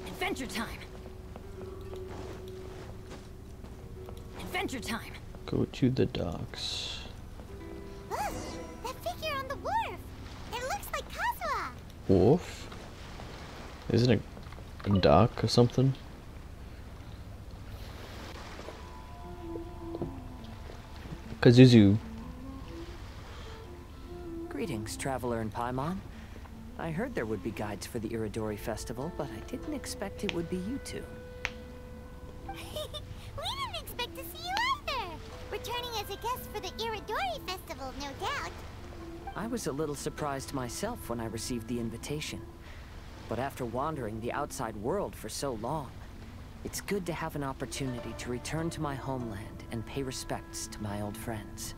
Adventure time. Adventure time. Go to the docks. Look, that figure on the wharf. It looks like Kazuha. Wharf? Isn't it a dock or something? Kazuzu. Greetings, traveler in Paimon. I heard there would be guides for the Iridori Festival, but I didn't expect it would be you two. We didn't expect to see you either. Returning as a guest for the Iridori Festival, no doubt. I was a little surprised myself when I received the invitation. But after wandering the outside world for so long, it's good to have an opportunity to return to my homeland and pay respects to my old friends.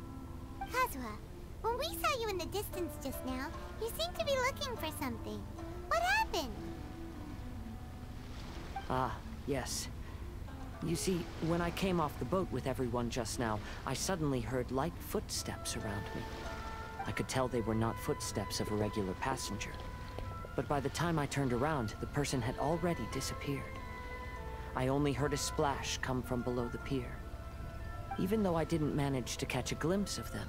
Kazuha, when we saw you in the distance just now, you seemed to be looking for something. What happened? Ah, yes. You see, when I came off the boat with everyone just now, I suddenly heard light footsteps around me. I could tell they were not footsteps of a regular passenger. But by the time I turned around, the person had already disappeared. I only heard a splash come from below the pier. Even though I didn't manage to catch a glimpse of them,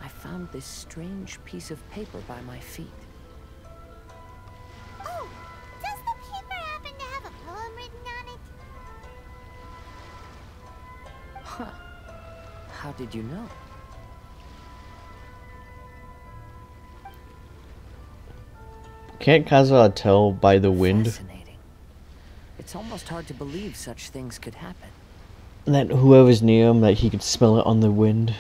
I found this strange piece of paper by my feet. Oh, does the paper happen to have a poem written on it? Huh. How did you know? Can't Kazuha tell by the wind Fascinating. It's almost hard to believe such things could happen. that whoever's near him, that he could smell it on the wind?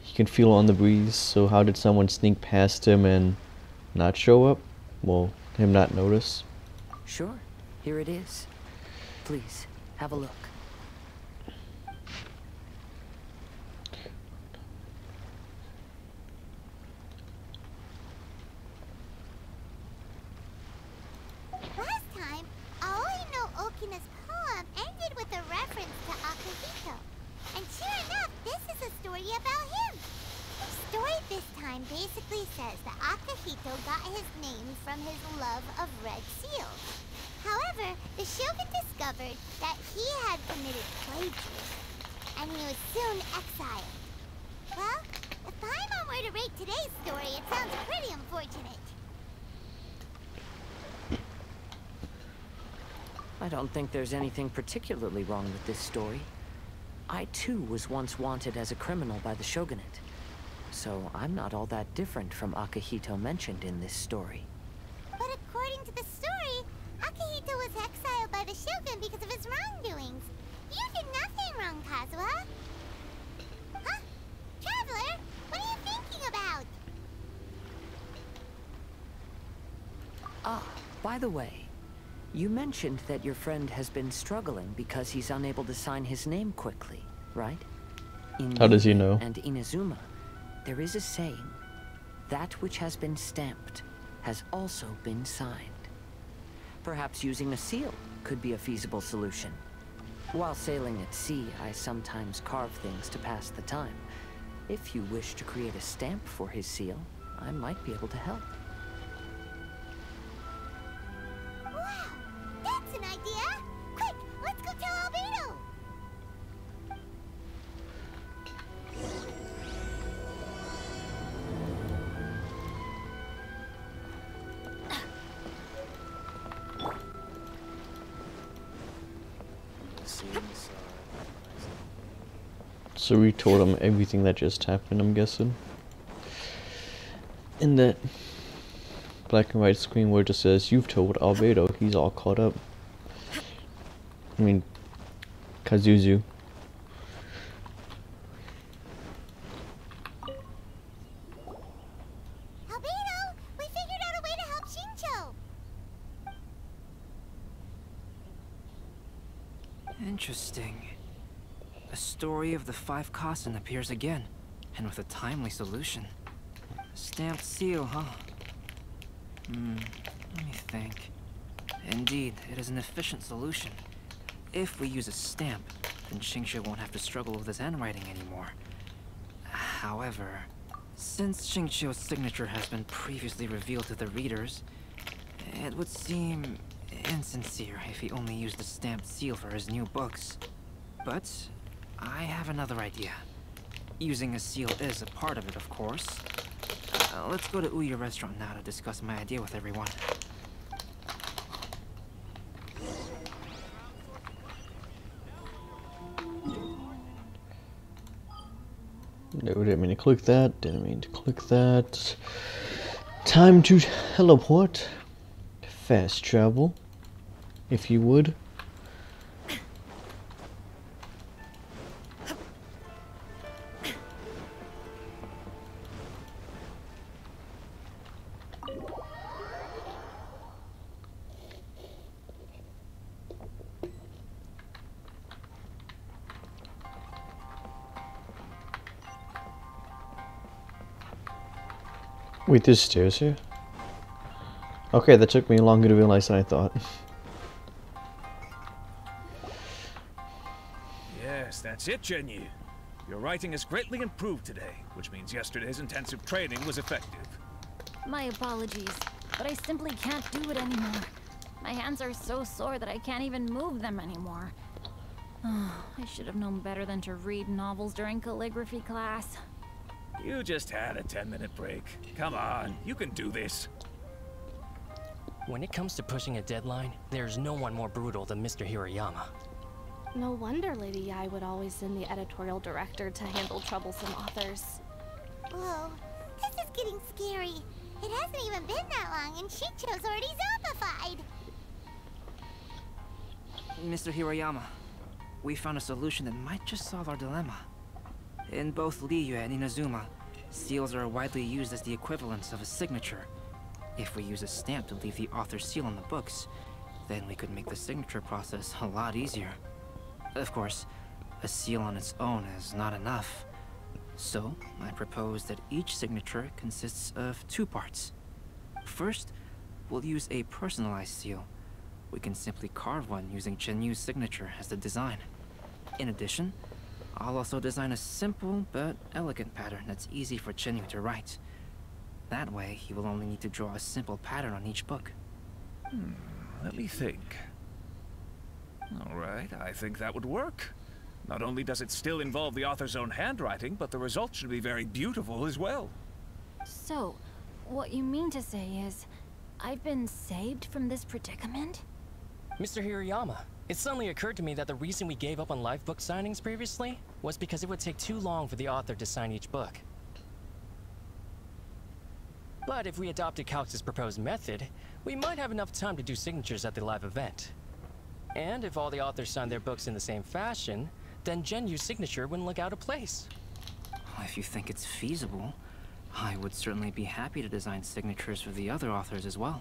He can feel it on the breeze, so how did someone sneak past him and not show up? Well, him not notice? Sure, here it is. Please, have a look. Last time, Aoi no Okina's poem ended with a reference to Akihito. And sure enough, this is a story about him. The story this time basically says that Akihito got his name from his love of red seals. However, the Shogun discovered that he had committed plagiarism, and he was soon exiled. Well, if Paimon were to rate today's story, it sounds pretty unfortunate. I don't think there's anything particularly wrong with this story. I too was once wanted as a criminal by the Shogunate. So I'm not all that different from Akihito mentioned in this story. But according to the story, Akihito was exiled by the Shogun because of his wrongdoings. You did nothing wrong, Kazuha. Huh? Traveler, what are you thinking about? Ah, by the way, you mentioned that your friend has been struggling because he's unable to sign his name quickly, right? In How does he know? And Inazuma, there is a saying, that which has been stamped has also been signed. Perhaps using a seal could be a feasible solution. While sailing at sea, I sometimes carve things to pass the time. If you wish to create a stamp for his seal, I might be able to help. Wow, that's an idea! Quick, let's go tell Albedo! So we told him everything that just happened, I'm guessing. In that black and white screen where it just says, "You've told Albedo," he's all caught up. I mean, Kazuzu. Albedo, we figured out a way to help Shincho! Interesting. A story of the 5 Kasen appears again, and with a timely solution. Stamped seal, huh? Let me think. Indeed, it is an efficient solution. If we use a stamp, then Xingqiu won't have to struggle with his handwriting anymore. However... Since Xingqiu's signature has been previously revealed to the readers, it would seem insincere if he only used a stamped seal for his new books. But I have another idea. Using a seal is a part of it, of course. Let's go to Ouya restaurant now to discuss my idea with everyone. No, didn't mean to click that. Didn't mean to click that. Time to teleport. Fast travel, if you would. Wait, there's stairs here? Okay, that took me longer to realize than I thought. Yes, that's it, Jinyu. Your writing has greatly improved today, which means yesterday's intensive training was effective. My apologies, but I simply can't do it anymore. My hands are so sore that I can't even move them anymore. I should have known better than to read novels during calligraphy class. You just had a 10-minute break. Come on, you can do this. When it comes to pushing a deadline, there's no one more brutal than Mr. Hirayama. No wonder Lady Yai would always send the editorial director to handle troublesome authors. Whoa, this is getting scary. It hasn't even been that long and Xingqiu's already zombified. Mr. Hirayama, we found a solution that might just solve our dilemma. In both Liyue and Inazuma, seals are widely used as the equivalents of a signature. If we use a stamp to leave the author's seal on the books, then we could make the signature process a lot easier. Of course, a seal on its own is not enough. So, I propose that each signature consists of 2 parts. First, we'll use a personalized seal. We can simply carve one using Jinyu's signature as the design. In addition, I'll also design a simple but elegant pattern that's easy for Jinyu to write. That way, he will only need to draw a simple pattern on each book. Let me think. Alright, I think that would work. Not only does it still involve the author's own handwriting, but the result should be very beautiful as well. So, what you mean to say is, I've been saved from this predicament? Mr. Hirayama, it suddenly occurred to me that the reason we gave up on live book signings previously was because it would take too long for the author to sign each book. But if we adopted Calx's proposed method, we might have enough time to do signatures at the live event. And if all the authors signed their books in the same fashion, then Jinyu's signature wouldn't look out of place. If you think it's feasible, I would certainly be happy to design signatures for the other authors as well.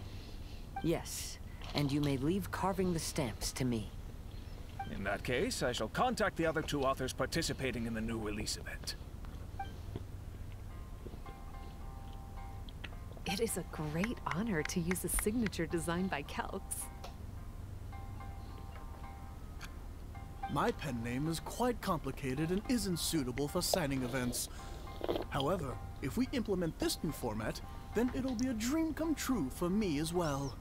Yes, and you may leave carving the stamps to me. In that case, I shall contact the other 2 authors participating in the new release event. It is a great honor to use a signature designed by Calx. My pen name is quite complicated and isn't suitable for signing events. However, if we implement this new format, then it'll be a dream come true for me as well.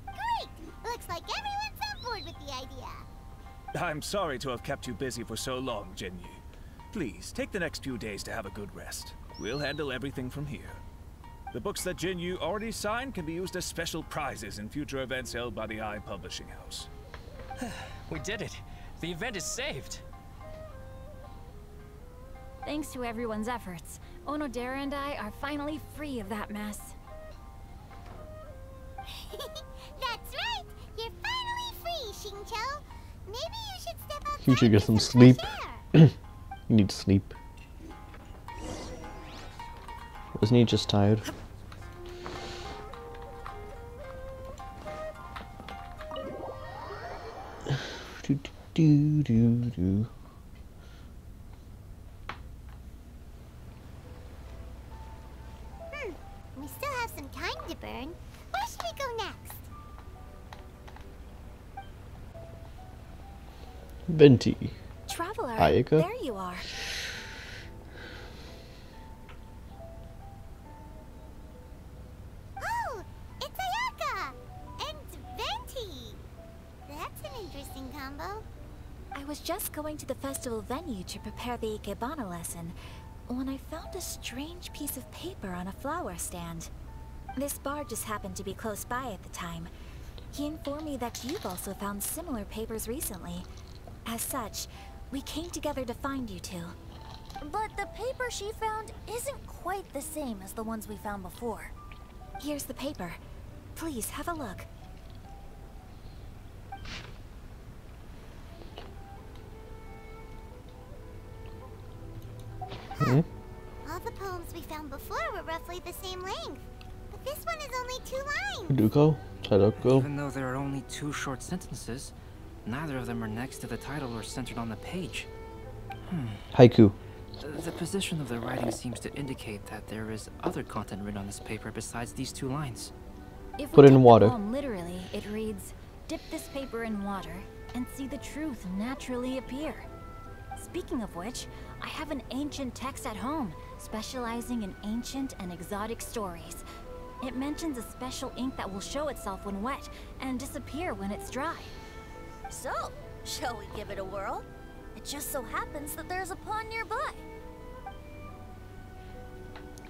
Great! Looks like everyone's on board with the idea. I'm sorry to have kept you busy for so long, Jinyu. Please, take the next few days to have a good rest. We'll handle everything from here. The books that Jinyu already signed can be used as special prizes in future events held by the Eye Publishing House. We did it! The event is saved! Thanks to everyone's efforts, Onodera and I are finally free of that mess. That's right! You're finally free, Xingqiu! Maybe you should step outside. You should get for some fresh sleep. air. You need sleep. Wasn't he just tired? Do. We still have some time to burn. Where should we go next? Venti. Traveler, Ayaka? there you are. was just going to the festival venue to prepare the Ikebana lesson when I found a strange piece of paper on a flower stand. This bard just happened to be close by at the time. He informed me that you've also found similar papers recently. As such, we came together to find you two. But the paper she found isn't quite the same as the ones we found before. Here's the paper. Please have a look. Huh. All the poems we found before were roughly the same length. But this one is only 2 lines. Duko, Tadoko. Even though there are only 2 short sentences, neither of them are next to the title or centered on the page. Haiku. The position of the writing seems to indicate that there is other content written on this paper besides these 2 lines. If Put we it in take water. the poem literally, it reads, "Dip this paper in water and see the truth naturally appear." Speaking of which, I have an ancient text at home, specializing in ancient and exotic stories. It mentions a special ink that will show itself when wet and disappear when it's dry. So, shall we give it a whirl? It just so happens that there's a pond nearby.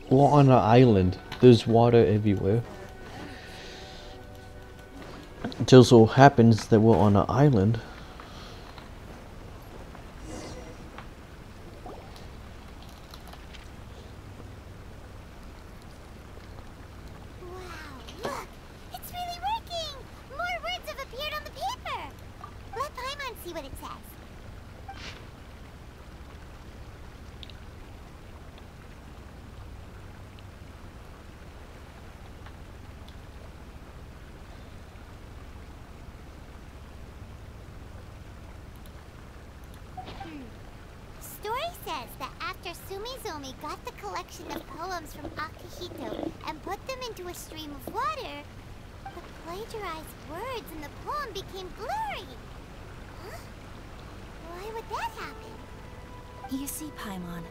We're on an island. There's water everywhere. It just so happens that we're on an island. Wow, look! It's really working! More words have appeared on the paper! Let Paimon see what it says. Story says that after Sumizomi got the collection of poems from Akihito and put them into a stream of water, the plagiarized words in the poem became blurry. Huh? Why would that happen? You see, Paimon,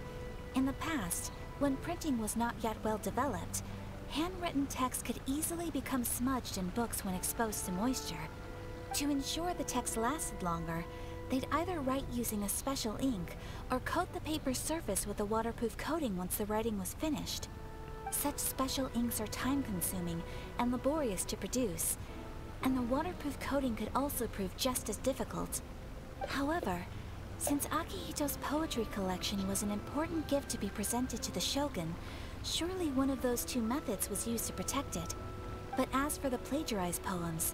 in the past, when printing was not yet well developed, handwritten text could easily become smudged in books when exposed to moisture. To ensure the text lasted longer, they'd either write using a special ink or coat the paper's surface with a waterproof coating once the writing was finished. Such special inks are time-consuming and laborious to produce, and the waterproof coating could also prove just as difficult. However, since Akihito's poetry collection was an important gift to be presented to the Shogun, surely one of those 2 methods was used to protect it. But as for the plagiarized poems,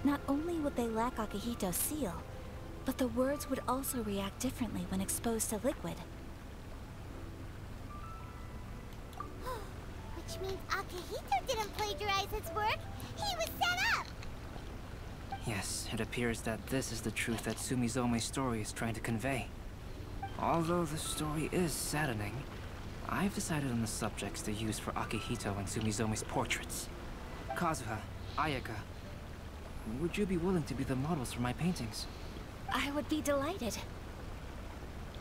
not only would they lack Akihito's seal, but the words would also react differently when exposed to liquid. Which means Akihito didn't plagiarize his work. He was set up! Yes, it appears that this is the truth that Sumizome's story is trying to convey. Although the story is saddening, I've decided on the subjects to use for Akihito and Sumizome's portraits. Kazuha, Ayaka, would you be willing to be the models for my paintings? I would be delighted.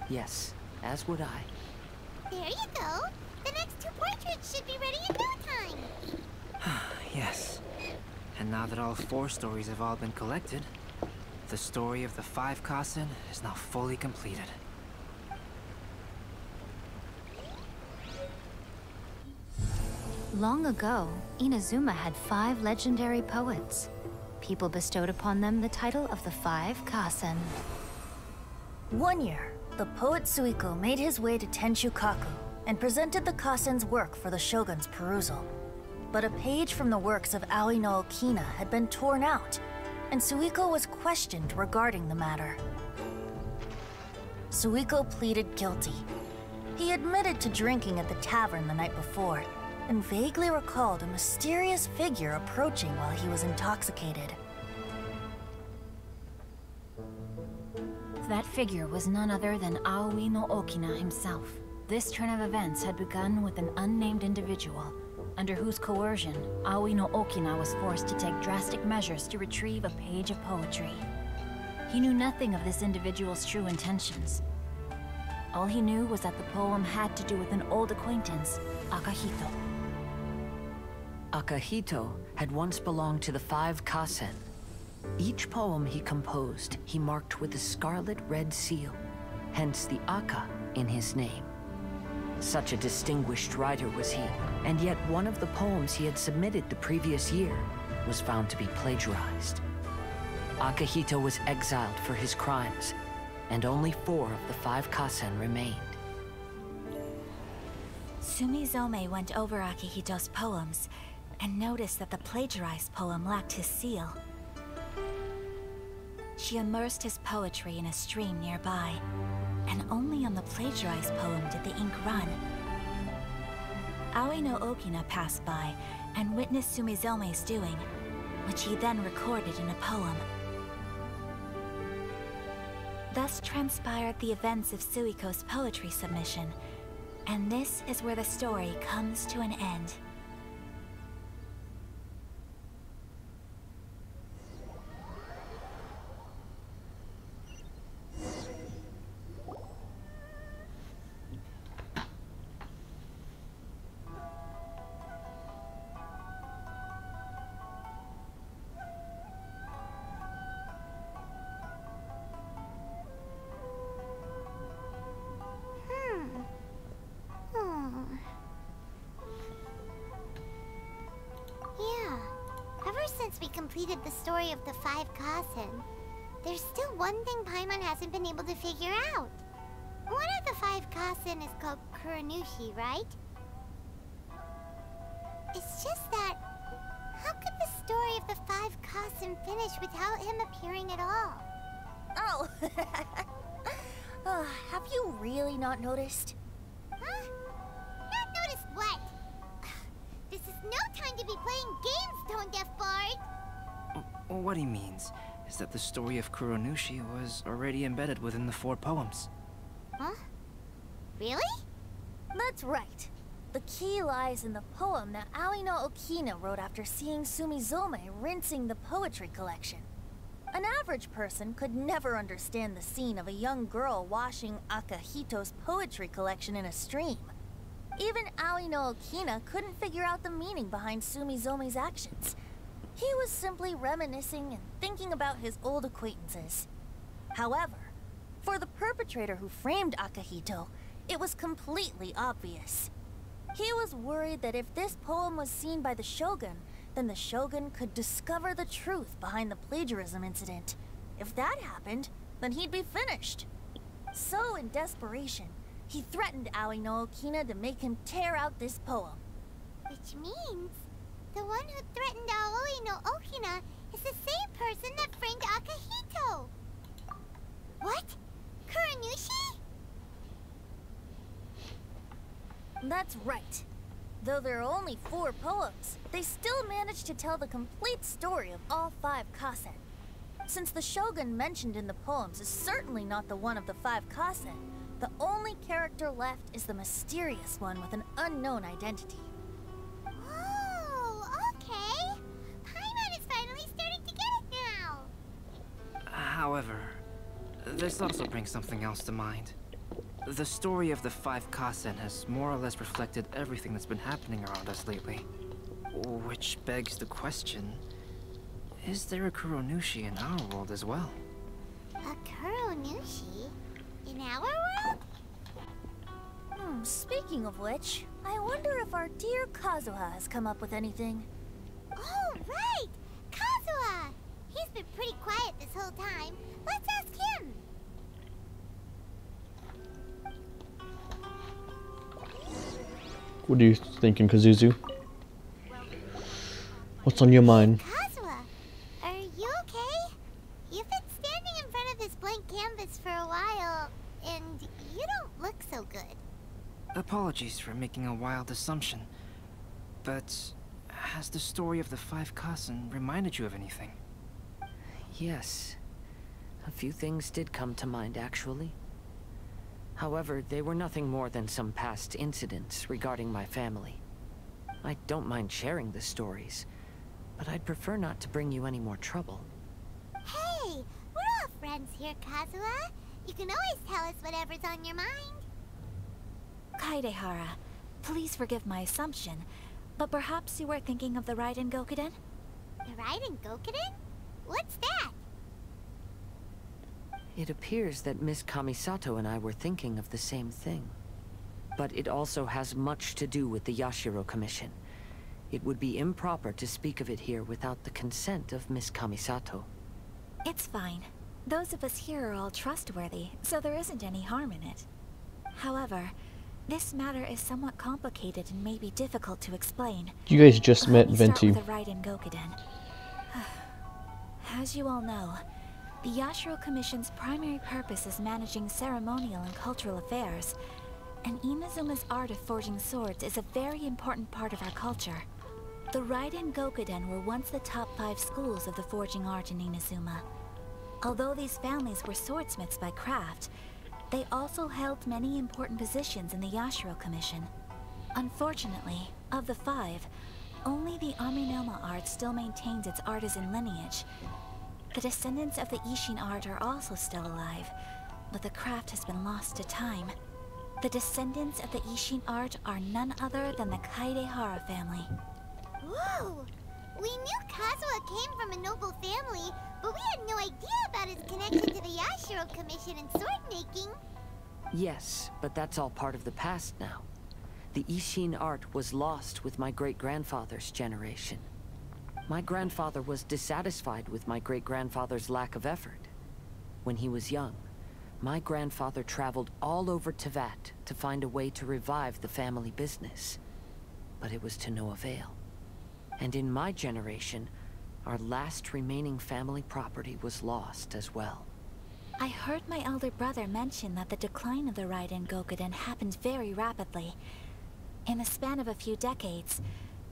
Yes, as would I. There you go. The next 2 portraits should be ready in no time. Yes. And now that all 4 stories have all been collected, the story of the 5 Kasen is now fully completed. Long ago, Inazuma had 5 legendary poets. People bestowed upon them the title of the 5 Kasen. One year, the poet Suiko made his way to Tenshukaku and presented the Kasen's work for the Shogun's perusal. But a page from the works of Aoi no Okina had been torn out, and Suiko was questioned regarding the matter. Suiko pleaded guilty. He admitted to drinking at the tavern the night before, and vaguely recalled a mysterious figure approaching while he was intoxicated. That figure was none other than Aoi no Okina himself. This turn of events had begun with an unnamed individual, under whose coercion, Aoi no Okina was forced to take drastic measures to retrieve a page of poetry. He knew nothing of this individual's true intentions. All he knew was that the poem had to do with an old acquaintance, Akihito. Akihito had once belonged to the 5 Kasen. Each poem he composed, he marked with a scarlet red seal, hence the Aka in his name. Such a distinguished writer was he, and yet one of the poems he had submitted the previous year was found to be plagiarized. Akihito was exiled for his crimes, and only 4 of the 5 Kasen remained. Sumizome went over Akihito's poems and noticed that the plagiarized poem lacked his seal. She immersed his poetry in a stream nearby, and only on the plagiarized poem did the ink run. Aoi no Okina passed by and witnessed Sumizome's doing, which he then recorded in a poem. Thus transpired the events of Suiko's poetry submission, and this is where the story comes to an end. Yeah. Ever since we completed the story of the 5 Kasen, there's still one thing Paimon hasn't been able to figure out. One of the 5 Kasen is called Kuranushi, right? It's just that, how could the story of the 5 Kasen finish without him appearing at all? Oh! Have you really not noticed? Huh? Not noticed what? This is no time to be playing games, Tone Deaf Bard! What he means is that the story of Kuranushi was already embedded within the 4 poems. Huh? Really? That's right. The key lies in the poem that Aoi no Okina wrote after seeing Sumizome rinsing the poetry collection. An average person could never understand the scene of a young girl washing Akihito's poetry collection in a stream. Even Aoi no Okina couldn't figure out the meaning behind Sumizome's actions. He was simply reminiscing and thinking about his old acquaintances. However, for the perpetrator who framed Akihito, it was completely obvious. He was worried that if this poem was seen by the Shogun, then the Shogun could discover the truth behind the plagiarism incident. If that happened, then he'd be finished. So, in desperation, he threatened Aoi no Okina to make him tear out this poem. Which means, the one who threatened Aoi no Okina is the same person that framed Akihito! What? Kuranushi? That's right. Though there are only 4 poems, they still managed to tell the complete story of all 5 Kasen. Since the Shogun mentioned in the poems is certainly not the one of the 5 Kasen, the only character left is the mysterious one with an unknown identity. Oh, okay. Paimon is finally starting to get it now. However, this also brings something else to mind. The story of the 5 Kasen has more or less reflected everything that's been happening around us lately. Which begs the question, is there a Kuranushi in our world as well? A Kuranushi? In our world? Speaking of which, I wonder if our dear Kazuha has come up with anything. Oh, right! Kazuha! He's been pretty quiet this whole time. Let's ask him! What are you thinking, Kazuzu? What's on your mind? Kazuha, are you okay? You've been standing in front of this blank canvas for a while, and you don't look so good. Apologies for making a wild assumption, but has the story of the 5 Kasen reminded you of anything? Yes. A few things did come to mind, actually. However, they were nothing more than some past incidents regarding my family. I don't mind sharing the stories, but I'd prefer not to bring you any more trouble. Hey, we're all friends here, Kazuha. You can always tell us whatever's on your mind. Kaidehara, please forgive my assumption, but perhaps you were thinking of the Raiden Gokuden? The Raiden Gokuden? What's that? It appears that Miss Kamisato and I were thinking of the same thing. But it also has much to do with the Yashiro Commission. It would be improper to speak of it here without the consent of Miss Kamisato. It's fine. Those of us here are all trustworthy, so there isn't any harm in it. However, this matter is somewhat complicated and may be difficult to explain. You guys just met Venti. Let me start with the Raiden Gokuden. As you all know, the Yashiro Commission's primary purpose is managing ceremonial and cultural affairs, and Inazuma's art of forging swords is a very important part of our culture. The Raiden Gokuden were once the top 5 schools of the forging art in Inazuma. Although these families were swordsmiths by craft, they also held many important positions in the Yashiro Commission. Unfortunately, of the 5, only the Aminoma art still maintains its artisan lineage. The descendants of the Ishin art are also still alive, but the craft has been lost to time. The descendants of the Ishin art are none other than the Kaedehara family. Whoa! We knew Kazuha came from a noble family, but we had no idea about his connection to the Yashiro Commission and sword making. Yes, but that's all part of the past now. The Ishin art was lost with my great-grandfather's generation. My grandfather was dissatisfied with my great-grandfather's lack of effort. When he was young, my grandfather traveled all over Teyvat to find a way to revive the family business. But it was to no avail. And in my generation, our last remaining family property was lost as well. I heard my elder brother mention that the decline of the Raiden Gokuden happened very rapidly. In the span of a few decades,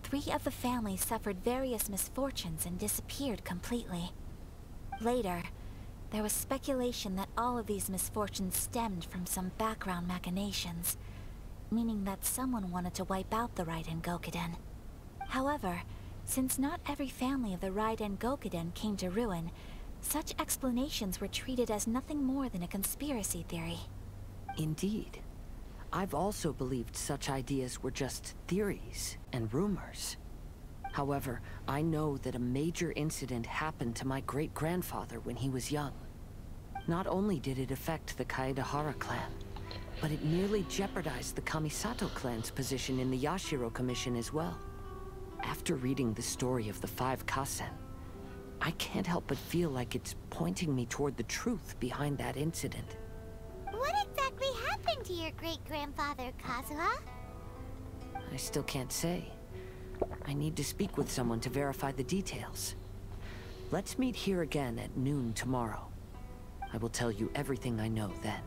3 of the families suffered various misfortunes and disappeared completely. Later, there was speculation that all of these misfortunes stemmed from some background machinations, meaning that someone wanted to wipe out the Raiden Gokuden. However, since not every family of the Raiden Gokuden came to ruin, such explanations were treated as nothing more than a conspiracy theory. Indeed. I've also believed such ideas were just theories and rumors. However, I know that a major incident happened to my great-grandfather when he was young. Not only did it affect the Kaedehara clan, but it nearly jeopardized the Kamisato clan's position in the Yashiro Commission as well. After reading the story of the 5 Kasen, I can't help but feel like it's pointing me toward the truth behind that incident. What exactly happened to your great-grandfather, Kazuha? I still can't say. I need to speak with someone to verify the details. Let's meet here again at noon tomorrow. I will tell you everything I know then.